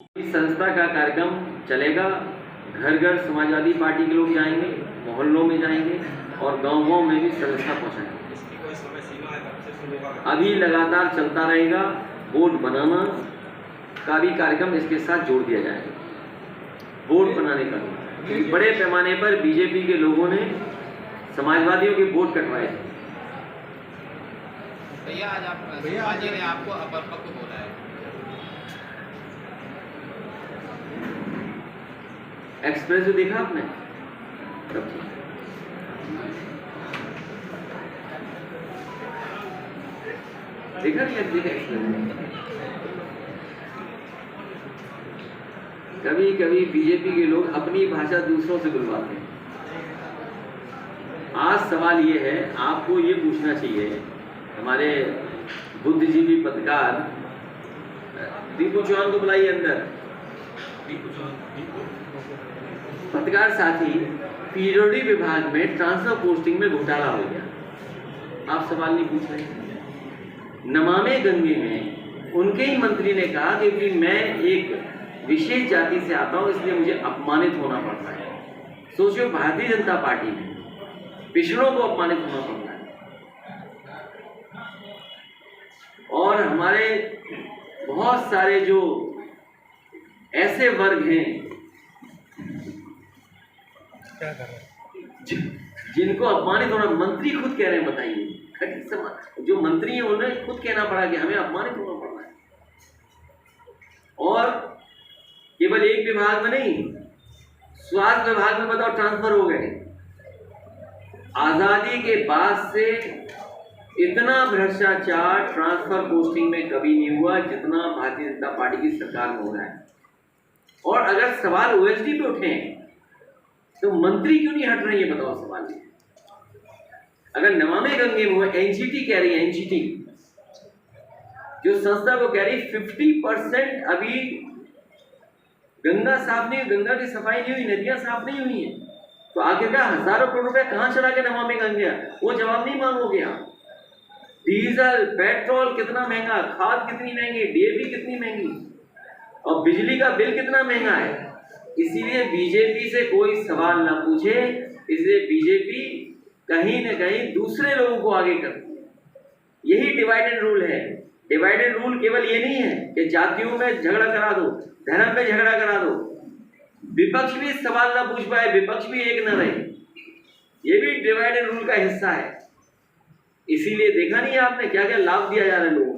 संस्था का कार्यक्रम चलेगा। घर घर समाजवादी पार्टी के लोग जाएंगे, मोहल्लों में जाएंगे और गांव-गांव में भी संस्था पहुंचाएंगे। अभी लगातार चलता रहेगा। बोर्ड बनाना का भी कार्यक्रम इसके साथ जोड़ दिया जाएगा। बोर्ड बनाने का भी बड़े पैमाने पर बीजेपी के लोगों ने समाजवादियों के वोट कटवाए थे। भैया आज समाज ने आपको अपरपक्व बोला है। एक्सप्रेस जो देखा आपने? देखा नहीं? देखा एक्सप्रेस? कभी कभी बीजेपी के लोग अपनी भाषा दूसरों से बुलवाते हैं। आज सवाल ये है, आपको ये पूछना चाहिए, हमारे बुद्धिजीवी पत्रकार दीपू चौहान को बुलाइए अंदर। पत्रकार साथी, पीडब्ल्यूडी विभाग में ट्रांसफर पोस्टिंग में घोटाला हो गया। आप सवाल नहीं पूछ रहे। नमामि गंगे में उनके ही मंत्री ने कहा कि मैं एक विशेष जाति से आता हूं, इसलिए मुझे अपमानित होना पड़ता है। सोचिए, भारतीय जनता पार्टी में पिछड़ों को अपमानित होना पड़ता है। और हमारे बहुत सारे जो ऐसे वर्ग हैं जिनको अपमानित होना, मंत्री खुद कह रहे हैं, बताइए, जो मंत्री हैं उन्हें खुद कहना पड़ा कि हमें अपमानित होना पड़ रहा है। और केवल एक विभाग में नहीं, स्वास्थ्य विभाग में बताओ ट्रांसफर हो गए। आजादी के बाद से इतना भ्रष्टाचार ट्रांसफर पोस्टिंग में कभी नहीं हुआ जितना भारतीय जनता पार्टी की सरकार में हो रहा है। और अगर सवाल ओएसडी पे उठे तो मंत्री क्यों नहीं हट रहे, ये बताओ सवाल। अगर नमामि गंगे में एनजीटी कह रही है, एनजीटी जो संस्था को कह रही 50% अभी गंगा साफ नहीं हुई, गंगा की सफाई नहीं हुई, नदियां साफ नहीं हुई है, तो आखिरकार हजारों करोड़ रुपए कहां चला के नमामि गंगा? वो जवाब नहीं मांगोगे आप। डीजल पेट्रोल कितना महंगा, खाद कितनी महंगी, डीएपी कितनी महंगी, और बिजली का बिल कितना महंगा है। इसीलिए बीजेपी से कोई सवाल ना पूछे, इसलिए बीजेपी कहीं न कहीं दूसरे लोगों को आगे करती है। यही डिवाइडेड रूल है। डिवाइडेड रूल केवल ये नहीं है कि जातियों में झगड़ा करा दो, धर्म में झगड़ा करा दो, विपक्ष भी सवाल ना पूछ पाए, विपक्ष भी एक न रहे, ये भी डिवाइडेड रूल का हिस्सा है। इसीलिए देखा नहीं आपने क्या क्या लाभ दिया जा रहा है लोगों को।